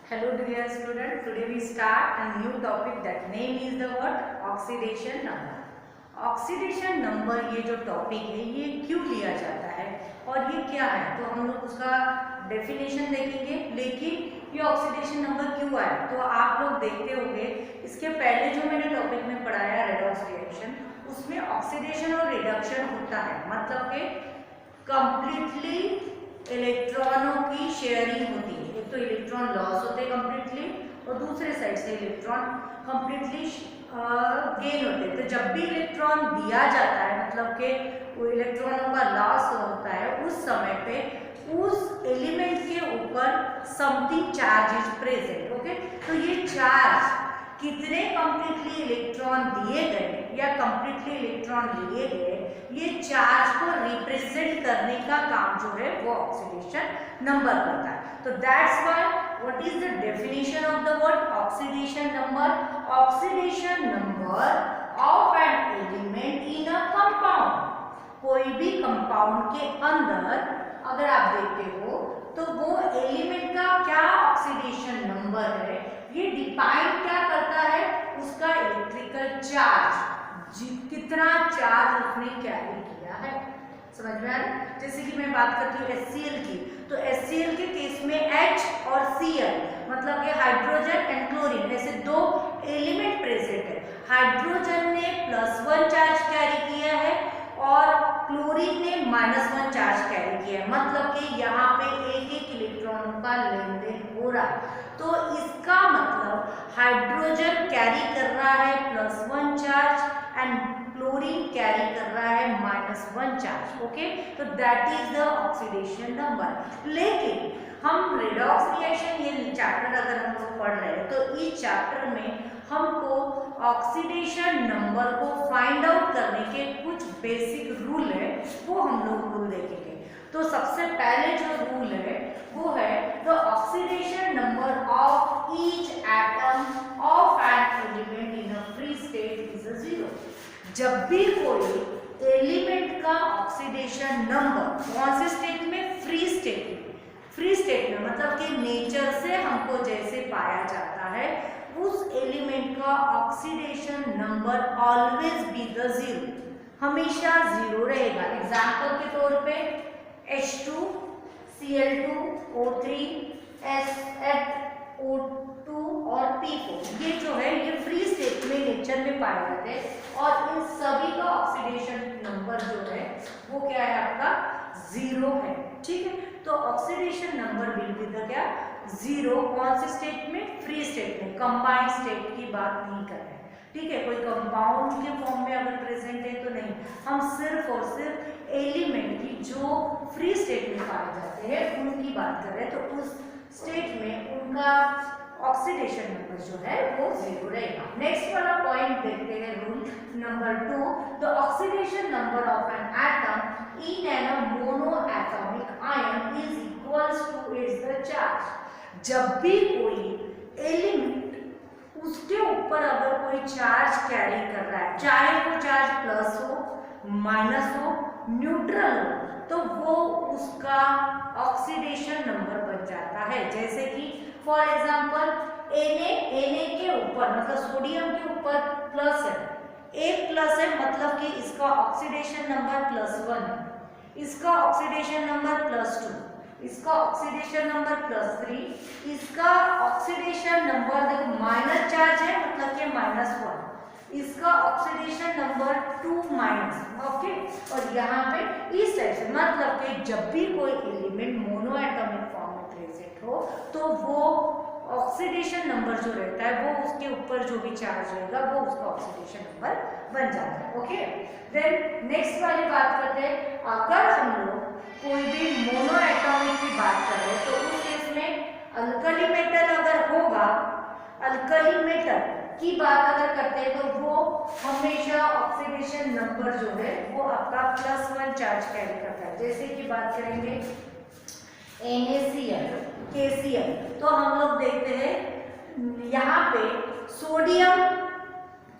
Hello dear student, today we start a new topic that name is the what? Oxidation number. Oxidation number ये जो topic है ये क्यों लिया जाता है और ये क्या है, तो हम लोग उसका डेफिनेशन देखेंगे। लेकिन ये ऑक्सीडेशन नंबर क्यों आया तो आप लोग देखते होंगे इसके पहले जो मैंने टॉपिक में पढ़ाया रेडॉक्स रिएक्शन, उसमें ऑक्सीडेशन और रिडक्शन होता है, मतलब कि कंप्लीटली इलेक्ट्रॉनों की शेयरिंग होती है। एक तो इलेक्ट्रॉन लॉस होते हैं कंप्लीटली और दूसरे साइड से इलेक्ट्रॉन कंप्लीटली गेन होते हैं। तो जब भी इलेक्ट्रॉन दिया जाता है मतलब कि वो इलेक्ट्रॉनों का लॉस होता है, उस समय पे उस एलिमेंट के ऊपर something charge is present. Okay, तो ये चार्ज कितने कंप्लीटली इलेक्ट्रॉन दिए गए या कंप्लीटली इलेक्ट्रॉन लिए गए, ये चार्ज को रिप्रेजेंट करने का काम जो है वो ऑक्सीडेशन नंबर करता है। तो that's why what is the definition of the word oxidation number? Oxidation number of an element in a compound. कोई भी कंपाउंड के अंदर अगर आप देखते हो तो वो एलिमेंट का क्या ऑक्सीडेशन नंबर है, ये डिफाइन क्या करता है, उसका इलेक्ट्रिकल चार्ज, कितना चार्ज उसने कैरी किया है। समझ में आ रहा है? जैसे कि मैं बात करती हूँ HCl की, तो HCl के केस में H और Cl मतलब कि हाइड्रोजन एंड क्लोरीन, ऐसे दो एलिमेंट प्रेजेंट है। हाइड्रोजन ने +1 चार्ज कैरी किया है और क्लोरीन ने -1 चार्ज कैरी किया है, मतलब कि यहाँ पे एक एक इलेक्ट्रॉनों का लेन देन हो रहा है। तो इसका मतलब हाइड्रोजन कैरी कर रहा है +1 चार्ज एंड क्लोरीन कैरी कर रहा है -1 चार्ज। ओके, तो that is the oxidation number. लेकिन हम रेडॉक्स रिएक्शन ये चैप्टर अगर हम लोग पढ़ रहे हैं तो इस चैप्टर में हमको ऑक्सीडेशन नंबर को फाइंड आउट करने के कुछ बेसिक रूल है, वो हम लोग रूल देखेंगे। तो सबसे पहले जो रूल है वो है the oxidation number of each atom of an element in a free state is 0। जब भी कोई एलिमेंट का ऑक्सीडेशन नंबर कौन से स्टेट में, फ्री स्टेट में, फ्री स्टेट में मतलब कि नेचर से हमको जैसे पाया जाता है उस एलिमेंट का oxidation number always be the 0, हमेशा 0 रहेगा। एग्जाम्पल के तौर पे H2 Cl2 O3 SH2 और P4 ये जो है ये फ्री स्टेट में नेचर में पाए जाते हैं और इन सभी का ऑक्सीडेशन नंबर जो है वो क्या है, आपका 0 है। ठीक है, तो oxidation number will be the क्या, 0। कौन से स्टेट में, फ्री स्टेट में, कंबाइंड स्टेट की बात नहीं कर रहे हैं। ठीक है, कोई कंपाउंड के फॉर्म में अगर प्रेजेंट है तो नहीं, हम सिर्फ और सिर्फ एलिमेंट की जो फ्री स्टेट में पाए जाते हैं उनकी बात कर रहे हैं। तो उस स्टेट में उनका ऑक्सीडेशन नंबर जो है वो 0 रहेगा। नेक्स्ट वाला पॉइंट देखते हैं, rule number 2, the oxidation number of an atom in an mono atomic ion is equals to its the charge. जब भी कोई एलिमेंट उसके ऊपर अगर कोई चार्ज कैरी कर रहा है, चाहे वो चार्ज प्लस हो, माइनस हो, न्यूट्रल हो, तो वो उसका ऑक्सीडेशन नंबर बन जाता है। जैसे कि फॉर एग्जांपल Na के ऊपर मतलब सोडियम के ऊपर प्लस है, एक प्लस है मतलब कि इसका ऑक्सीडेशन नंबर +1 है, इसका ऑक्सीडेशन नंबर +2, इसका ऑक्सीडेशन नंबर +3, इसका ऑक्सीडेशन नंबर देखो माइनस चार्ज है मतलब कि -1, इसका ऑक्सीडेशन नंबर 2-। ओके, और यहाँ पे इस टाइप से मतलब कि जब भी कोई एलिमेंट मोनो एटॉमिक फॉर्म में प्रेजेंट हो तो वो ऑक्सीडेशन नंबर जो रहता है वो उसके ऊपर जो भी चार्ज रहेगा वो उसका ऑक्सीडेशन नंबर बन जाता है। ओके, देन नेक्स्ट वाली बात करते हैं, अगर हम लोग कोई भी मोनो एटॉमिक की बात कर रहे हैं तो उस केस में अल्कली मेटल अगर होगा, अल्कली मेटल की बात अगर करते हैं तो वो हमेशा ऑक्सीडेशन नंबर जो है वो आपका +1 चार्ज कैरी करता है। जैसे कि बात करेंगे NaCl KCl, तो हम लोग देखते हैं यहाँ पे सोडियम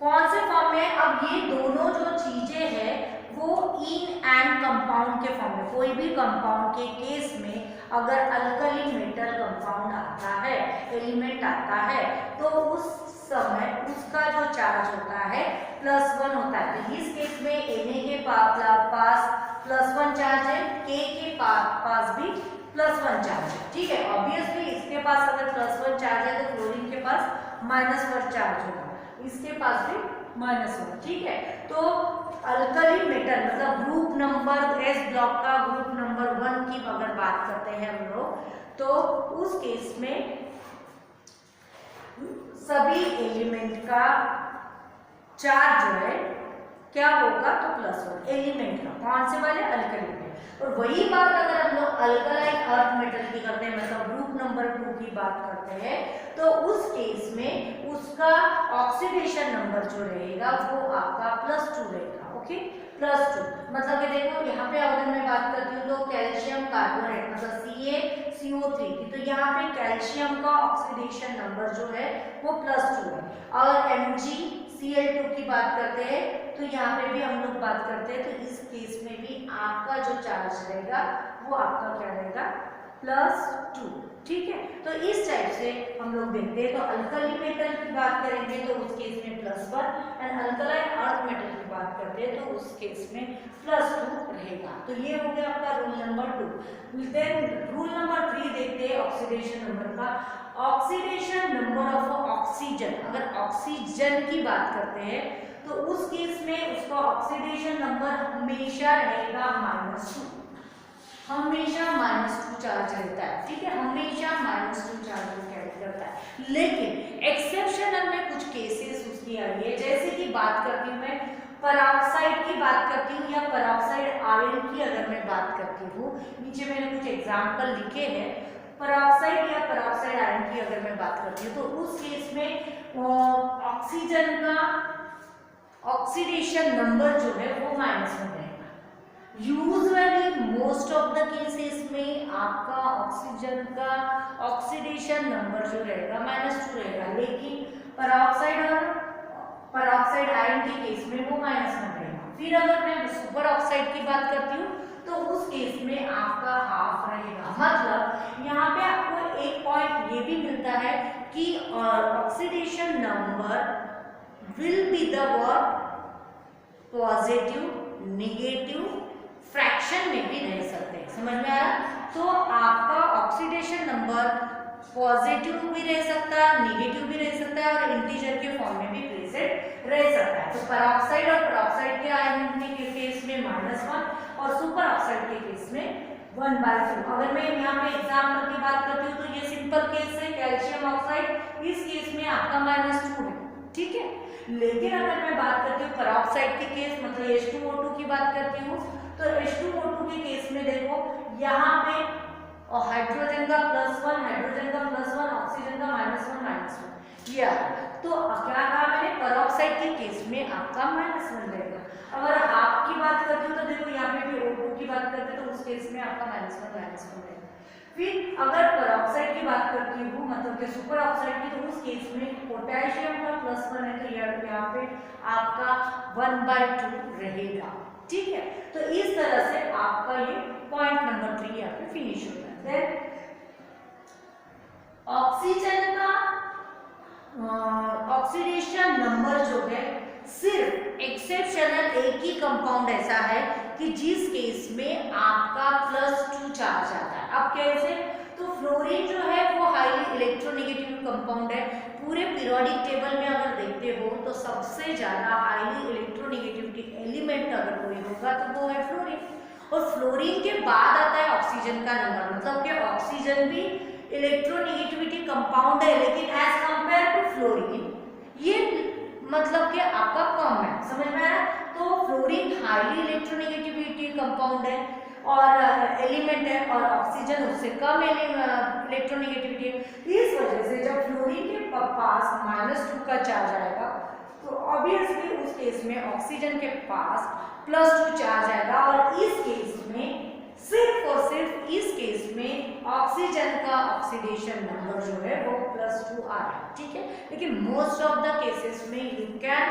कौन से फॉर्म में, अब ये दोनों जो चीजें हैं वो इन एंड कंपाउंड के फॉर्म में, कोई भी कंपाउंड के केस में अगर अल्कली मेटल कंपाउंड आता है, एलिमेंट आता है, तो उस समय उसका जो चार्ज होता है +1 होता है। तो इस केस में Na के पास +1 चार्ज है, K के पास भी +1 चार्ज है। ठीक है, ऑब्वियसली इसके पास अगर +1 चार्ज है तो फ्लोरीन के पास -1 चार्ज होगा, इसके पास भी -1। ठीक है, तो अल्कली मेटल मतलब ग्रुप नंबर एस ब्लॉक का ग्रुप नंबर 1 की अगर बात करते हैं हम लोग, तो उस केस में सभी एलिमेंट का चार्ज जो है क्या होगा, तो +1 एलिमेंट का, कौन से वाले, अल्कली में। और वही बात अगर हम लोग अल्कलाइन अर्थ मेटल की करते हैं, मतलब ग्रुप नंबर 2 की बात करते हैं, तो उस केस में उसका ऑक्सीडेशन नंबर जो रहेगा वो आपका +2 रहेगा। ओके, +2 मतलब कि देखो यहाँ पे अगर मैं बात करती हूँ तो कैल्शियम कार्बोनेट मतलब CaCO3 की, तो यहाँ पे कैल्शियम का ऑक्सीडेशन नंबर जो है वो +2 है। और MgCl2 की बात करते हैं तो यहाँ पे भी हम लोग बात करते हैं, तो इस केस में भी आपका जो चार्ज रहेगा वो आपका क्या रहेगा, +2। ठीक है, तो इस टाइप से हम लोग देखते हैं। तो अल्कली मेटल की बात करेंगे तो उस केस में +1 एंड अल्कलाइन अर्थ मेटल की बात करते हैं तो उस केस में +2 रहेगा। तो ये हो गया आपका rule number 2। Then rule number 3 देखते हैं ऑक्सीडेशन नंबर का। ऑक्सीडेशन नंबर ऑफ ऑक्सीजन, अगर ऑक्सीजन की बात करते हैं तो उस केस में उसका ऑक्सीडेशन नंबर हमेशा रहेगा -2, हमेशा -2 चार्ज रहता है। ठीक है, हमेशा -2 चार्ज कैरी करता है। लेकिन एक्सेप्शनल में कुछ केसेस उसकी आई है, जैसे कि बात करती हूँ मैं पेरोक्साइड की बात करती हूँ या पेरोक्साइड आयन की अगर मैं बात करती हूँ, नीचे मैंने कुछ एग्जाम्पल लिखे हैं। पेरोक्साइड या पेरोक्साइड आयन की अगर मैं बात करती हूँ तो उस केस में ऑक्सीजन का ऑक्सीडेशन नंबर जो है वो -1 रहेगा। Usually most of the cases में आपका ऑक्सीजन का ऑक्सीडेशन नंबर जो रहेगा -2 रहेगा, लेकिन पेरोक्साइड और पेरोक्साइड आयन के केस में वो -1 रहेगा। फिर अगर मैं सुपर ऑक्साइड की बात करती हूँ तो उस केस में आपका हाफ रहेगा। मतलब यहाँ पे आपको एक पॉइंट ये भी मिलता है कि oxidation number will be the word positive, negative, fraction में भी रह सकते हैं। समझ में आ रहा? तो आपका ऑक्सीडेशन नंबर पॉजिटिव भी रह सकता है, नेगेटिव भी रह सकता है और इंटीजर के फॉर्म में भी प्रेजेंट रह सकता है। तो पेरोक्साइड और पेरोक्साइड के आयन के केस में -1 और सुपर ऑक्साइड के केस में 1/2। अगर मैं यहाँ पे एग्जाम्पल की बात करती हूँ तो ये सिंपल केस है कैल्शियम ऑक्साइड, इस केस में आपका -2 है। ठीक है, लेकिन अगर मैं बात करती हूँ पेरोक्साइड के केस मतलब H2O2 की बात करती हूँ तो H2O2 के केस में देखो यहाँ पे और हाइड्रोजन का +1, हाइड्रोजन का +1, ऑक्सीजन का -1 ये तो क्या कहा मैंने, पेरोक्साइड के केस में आपका -1 रहेगा। अगर हाफ की बात करती हूँ तो देखो यहाँ पे भी O2 की बात करते हैं तो उस केस में आपका -1 रहेगा। फिर अगर पेरोक्साइड की बात करती हूँ मतलब कि सुपर ऑक्साइड की, तो उस केस में पोटेशियम का +1 है तो यहाँ पे आपका 1/2 रहेगा। ठीक है, तो इस तरह से आपका ये पॉइंट नंबर 3 यहाँ पे फिनिश होता है। ऑक्सीजन का ऑक्सीडेशन नंबर जो है सिर्फ एक्सेप्शनल एक ही कंपाउंड ऐसा है कि जिस केस में आपका +2 चार्ज आता है। अब कैसे, तो फ्लोरीन जो है वो हाईली इलेक्ट्रोनेगेटिव कंपाउंड है। पूरे पीरियोडिक टेबल में अगर देखते हो तो सबसे ज्यादा हाईली इलेक्ट्रोनेगेटिविटी एलिमेंट अगर कोई होगा तो वो है फ्लोरीन। और फ्लोरीन के बाद आता है ऑक्सीजन का नंबर, मतलब कि ऑक्सीजन भी इलेक्ट्रोनेगेटिविटी कंपाउंड है लेकिन एज कंपेयर टू फ्लोरीन ये मतलब कि आपका कम है। समझ में आ रहा? तो फ्लोरीन हाईली इलेक्ट्रोनेगेटिविटी कंपाउंड है और एलिमेंट है और ऑक्सीजन उससे कम इलेक्ट्रोनेगेटिविटी है। इस वजह से जब फ्लोरीन के पास -2 का चार्ज आएगा तो ऑब्वियसली उस केस में ऑक्सीजन के पास +2 चार्ज आएगा और इस केस में सिर्फ और सिर्फ इस केस में ऑक्सीजन का ऑक्सीडेशन नंबर जो है वो +2 आ रहा है, ठीक है। लेकिन मोस्ट ऑफ द केसेस में you can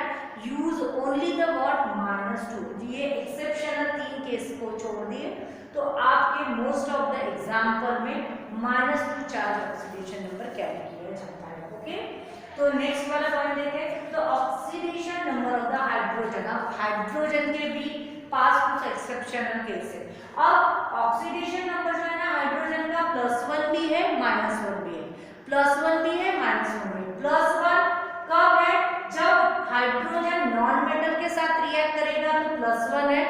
use only the word -2। ये एक्सेप्शनल 3 केस को छोड़ दिए तो आपके मोस्ट ऑफ द एग्जाम्पल में -2 चार्ज ऑक्सीडेशन नंबर कैरी किया जाता है, ओके। तो नेक्स्ट वाला पॉइंट देखें तो oxidation number of the hydrogen. अब हाइड्रोजन के भी पास कुछ एक्सेप्शनल केस है। अब ऑक्सीडेशन नंबर जो है ना हाइड्रोजन का +1 भी है -1 भी है, +1 भी है -1 भी है। +1 कब है? जब हाइड्रोजन नॉन मेटल के साथ रिएक्ट करेगा तो +1 है,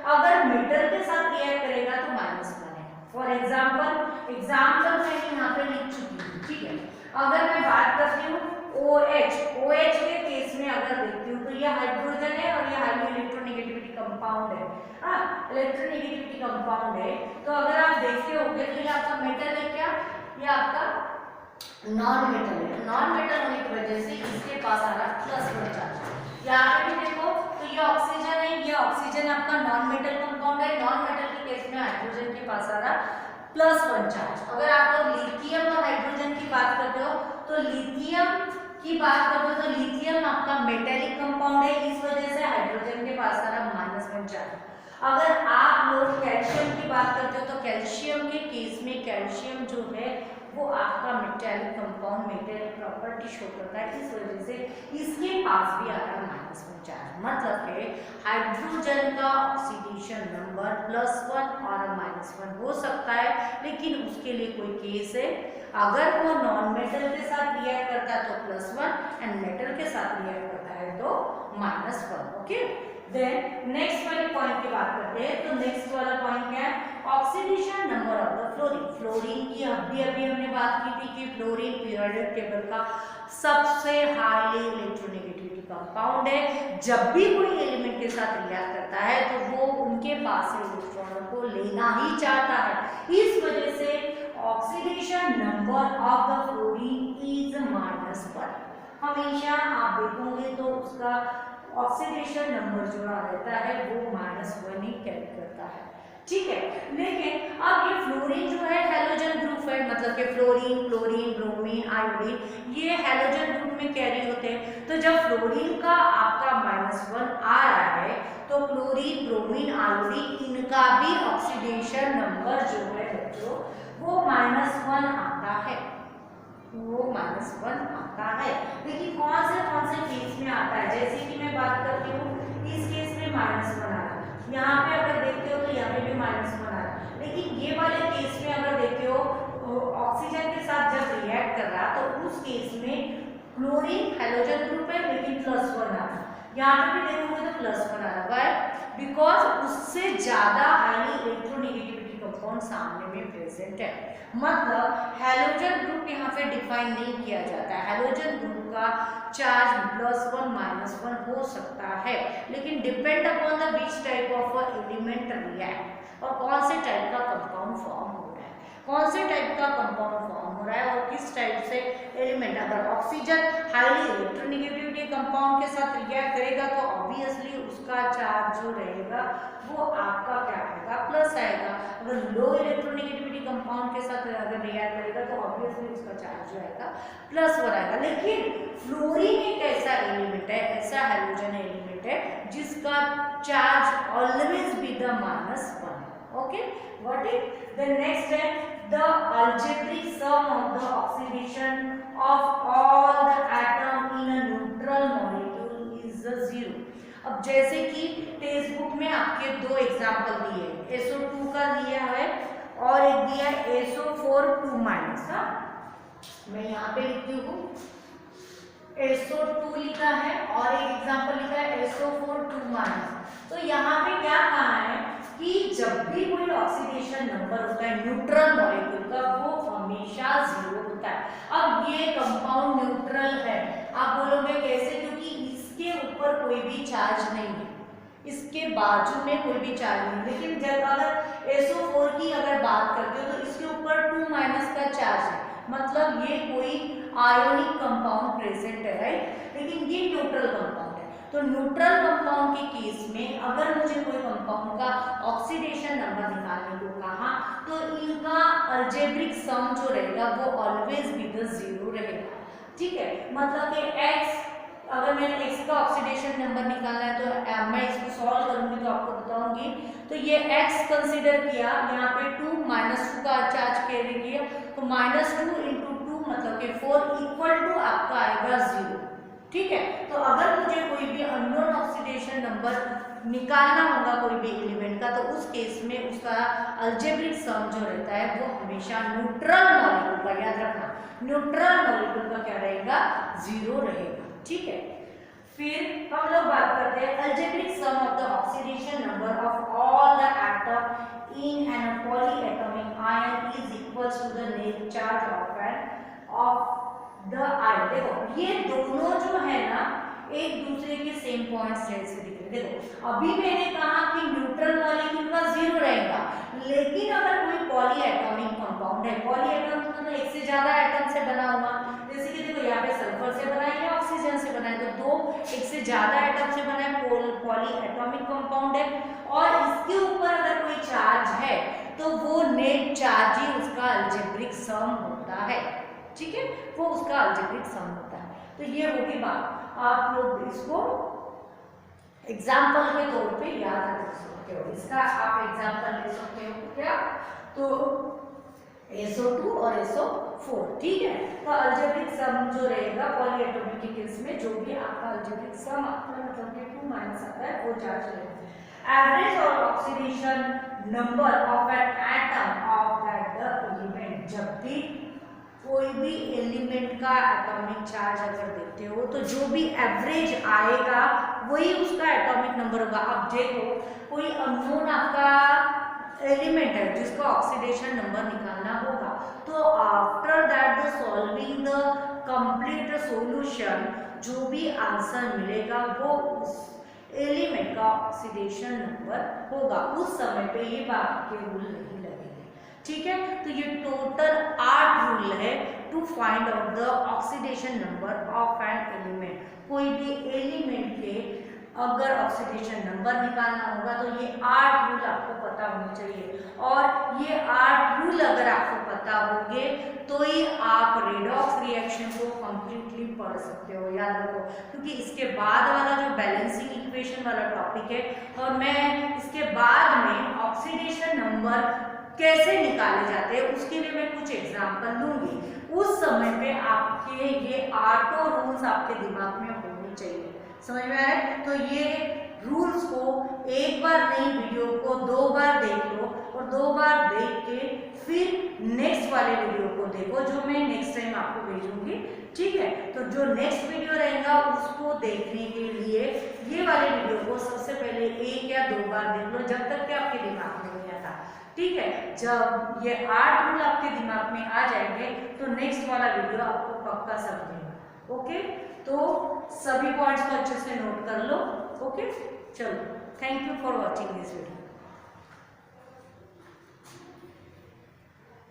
अगर मेटल के साथ रिएक्ट करेगा तो -1 है। फॉर एग्जाम्पल मैं यहाँ पे लिख चुकी हूँ, ठीक है। अगर मैं बात करती हूँ OH के केस में अगर देखती हूँ तो ये हाइड्रोजन है और ये हाईली इलेक्ट्रोनेगेटिविटी कंपाउंड है, हाँ इलेक्ट्रोनेगेटिविटी कंपाउंड है। तो अगर आप देखते होंगे तो ये आपका मेटल है क्या? ये आपका नॉन मेटल है। नॉन मेटल होने की वजह से इसके पास आ रहा +1 चार्ज। यहाँ पे भी देखो तो ये ऑक्सीजन है, ये ऑक्सीजन आपका नॉन मेटल कंपाउंड है। नॉन मेटल के केस में हाइड्रोजन के पास आ रहा +1 चार्ज। अगर आप लोग लिथियम और हाइड्रोजन की बात करते हो तो लिथियम की बात करते हो तो लिथियम आपका मेटेलिक कंपाउंड है, इस वजह से हाइड्रोजन के पास आ रहा -1 चार्ज। अगर आप लोग कैल्शियम की बात करते हो तो कैल्शियम के केस में कैल्शियम जो है वो आपका metallic compound metallic property show करता है, इस वजह से इसके पास भी आ रहा -1 चार्ज। मतलब है हाइड्रोजन का ऑक्सीडेशन नंबर +1 और -1 हो सकता है, लेकिन उसके लिए कोई केस है। अगर वो नॉन मेटल के साथ रिएक्ट करता है तो +1 एंड मेटल के साथ रिएक्ट करता है तो -1, ओके। देन नेक्स्ट वाले पॉइंट की बात करते हैं तो नेक्स्ट वाला पॉइंट क्या है? Oxidation number of the fluorine. Fluorine की अभी हमने बात की थी कि फ्लोरीन पीरियोडिक टेबल का सबसे हाईली इलेक्ट्रोनेगेटिविटी कंपाउंड है। जब भी कोई एलिमेंट के साथ रिएक्ट करता है तो वो उनके पास से इलेक्ट्रॉनों को लेना ही चाहता है, इस वजह से oxidation number of the fluorine is -1। हमेशा आप देखोगे तो उसका ऑक्सीडेशन नंबर जो रहता है वो -1 ही कैरी करता है, ठीक है। लेकिन अब ये फ्लोरीन जो है हैलोजन ग्रुप है, मतलब कि फ्लोरीन, क्लोरीन, ब्रोमीन, आयोडीन ये हैलोजन ग्रुप में कैरी होते हैं। तो जब फ्लोरीन का आपका -1 आ रहा है तो क्लोरीन, ब्रोमीन, आयोडीन इनका भी ऑक्सीडेशन नंबर जो है बच्चों वो -1 आता है, वो -1 आता है। लेकिन कौन से केस में आता है? जैसे कि मैं बात करती हूँ इस केस में -1 आ रहा है, यहाँ पे अगर देखते हो तो यहाँ पे भी -1 आ रहा है। लेकिन ये वाले केस में अगर देखते हो ऑक्सीजन के साथ जब रिएक्ट कर रहा तो उस केस में क्लोरीन हैलोजन ग्रुप है लेकिन +1 आ रहा है, यहाँ पे भी देखोगे तो +1 आ रहा है, बिकॉज उससे ज्यादा हाईली इलेक्ट्रोनेगेटिविटी कंपाउंड सामने में प्रेजेंट है। मतलब हैलोजन ग्रुप यहाँ पे डिफाइन नहीं किया जाता है। हैलोजन ग्रुप का चार्ज +1 -1 हो सकता है, लेकिन depend upon the which type of element react और कौन से टाइप का कंपाउंड फॉर्म हो रहा है, कौन से टाइप का कंपाउंड फॉर्म हो रहा है और किस टाइप से एलिमेंट। अगर ऑक्सीजन हाईली इलेक्ट्रोनेगेटिविटी कंपाउंड के साथ रिएक्ट करेगा तो ऑब्वियसली उसका चार्ज जो रहेगा वो आपका क्या आएगा? प्लस आएगा। अगर लो इलेक्ट्रोनेगेटिविटी कंपाउंड के साथ अगर रिएक्ट करेगा तो ऑब्वियसली उसका चार्ज जो आएगा +1 आएगा। लेकिन फ्लोरीन एक ऐसा एलिमेंट है, ऐसा हैलोजन एलिमेंट है जिसका charge always be the -1, okay. What is the next है the algebraic sum of the oxidation of all the atom in a neutral molecule is 0। अब जैसे कि टेक्स्ट बुक में आपके 2 एग्जाम्पल दिए, SO2 का दिया है और एक दिया है SO4 2-। हाँ मैं यहाँ पे लिखती हूँ SO2 लिखा है और एक एग्जाम्पल लिखा है SO4 2-। तो यहाँ पे क्या कहा है कि जब भी कोई ऑक्सीडेशन नंबर होता है न्यूट्रल मॉलिक्यूल का वो हमेशा 0 होता है। अब ये कंपाउंड न्यूट्रल है, आप बोलोगे कैसे? क्योंकि इसके ऊपर कोई भी चार्ज नहीं है, इसके बाजू में कोई भी चार्ज नहीं। लेकिन जब अगर SO4 की अगर बात करते हो तो इसके ऊपर 2- का चार्ज है, मतलब ये कोई आयोनिक कंपाउंड प्रेजेंट है, राइट। लेकिन ये न्यूट्रल कंपाउंड है। तो न्यूट्रल कंपाउंड के केस में अगर मुझे कोई कंपाउंड का ऑक्सीडेशन नंबर निकालने को कहा तो इनका अलजेब्रिक सम जो रहेगा वो ऑलवेज बी द 0 रहेगा। ठीक है, मतलब कि x, अगर मैंने x का ऑक्सीडेशन नंबर निकालना है तो मैं इसको सॉल्व करूंगी तो आपको बताऊंगी। तो ये x कंसीडर किया, यहाँ पे 2 -2 का चार्ज कैरी किया, तो -2 × 2 मतलब कि 4 इक्वल टू आपका आएगा 0। ठीक है, तो अगर मुझे कोई भी अननोन ऑक्सीडेशन नंबर निकालना होगा कोई भी एलिमेंट का, तो उस केस में उसका अलजेब्रिक सम जो रहता है वो हमेशा न्यूट्रल मॉलिक्यूल का, याद रखना न्यूट्रल मॉलिक्यूल का क्या रहेगा, 0 रहेगा। ठीक है, फिर हम लोग बात करते हैं algebraic sum of the oxidation number of all the atom in an polyatomic ion is equals to the net charge of the ion. देखो ये दोनों जो है ना एक दूसरे के सेम पॉइंट्स जैसे दिख रहे। देखो अभी मैंने कहा कि न्यूट्रल मॉलिक्यूल का 0 रहेगा, लेकिन अगर कोई पॉलीएटॉमिक कंपाउंड है, पॉलीएटॉमिक मतलब एक से ज्यादा एटम से बना हुआ, जैसे कि देखो यहाँ पे सल्फर से बना है या ऑक्सीजन से बना है, तो दो एक से ज्यादा एटम से बना है, पॉलीएटॉमिक कंपाउंड है, और इसके ऊपर अगर कोई चार्ज है तो वो नेट चार्ज ही उसका अलजेब्रिक सम होता है। ठीक है, वो उसका अलजेब्रिक सम होता है। तो ये होगी बात, आप लोग इसको एग्जाम्पल के तौर पे याद रख सकते हो। इसका आप एग्जाम्पल ले सकते हो क्या, तो SO2 और SO4। ठीक है, तो अलजेब्रिक सम जो रहेगा पॉलीएटॉमिक के केस में जो भी आपका अलजेब्रिक सम आता है मतलब कि 2 माइनस आता है वो चार्ज रहेगा। एवरेज और oxidation number of an atom of that the element, जब भी कोई भी एलिमेंट का एटॉमिक चार्ज अगर देखते हो तो जो भी एवरेज आएगा वही उसका एटॉमिक नंबर होगा। अब देखो कोई अननोन आपका एलिमेंट है जिसका ऑक्सीडेशन नंबर निकालना होगा, तो after that the solving the complete solution जो भी आंसर मिलेगा वो उस एलिमेंट का ऑक्सीडेशन नंबर होगा। उस समय पे ये बाकी के रूल नहीं लगेंगे। ठीक है, तो ये टोटल 8 रूल है to find out the oxidation number of an element. कोई भी एलिमेंट के अगर ऑक्सीडेशन नंबर निकालना होगा तो ये 8 रूल आपको पता होने चाहिए, और ये 8 रूल अगर आपको पता होंगे तो ही आप रेडॉक्स रिएक्शन को कंप्लीटली पढ़ सकते हो। याद रखो, क्योंकि इसके बाद वाला जो बैलेंसिंग इक्वेशन वाला टॉपिक है, और मैं इसके बाद में ऑक्सीडेशन नंबर कैसे निकाले जाते हैं उसके लिए मैं कुछ एग्जाम्पल लूंगी। उस समय पे आपके ये 8 रूल्स आपके दिमाग में होने चाहिए। समझ में आ रहा है? तो ये रूल्स को एक बार नहीं, वीडियो को 2 बार देख लो, और 2 बार देख के फिर नेक्स्ट वाले वीडियो को देखो जो मैं नेक्स्ट टाइम आपको भेजूंगी। ठीक है, तो जो नेक्स्ट वीडियो रहेगा उसको देखने के लिए ये वाले वीडियो को सबसे पहले 1 या 2 बार देख लो, जब तक कि आपके दिमाग में नहीं आता। ठीक है, जब ये 8 रूल आपके दिमाग में आ जाएंगे तो नेक्स्ट वाला वीडियो आपको पक्का समझेगा। ओके, तो सभी पॉइंट्स को अच्छे से नोट कर लो। ओके, चलो, thank you for watching this video.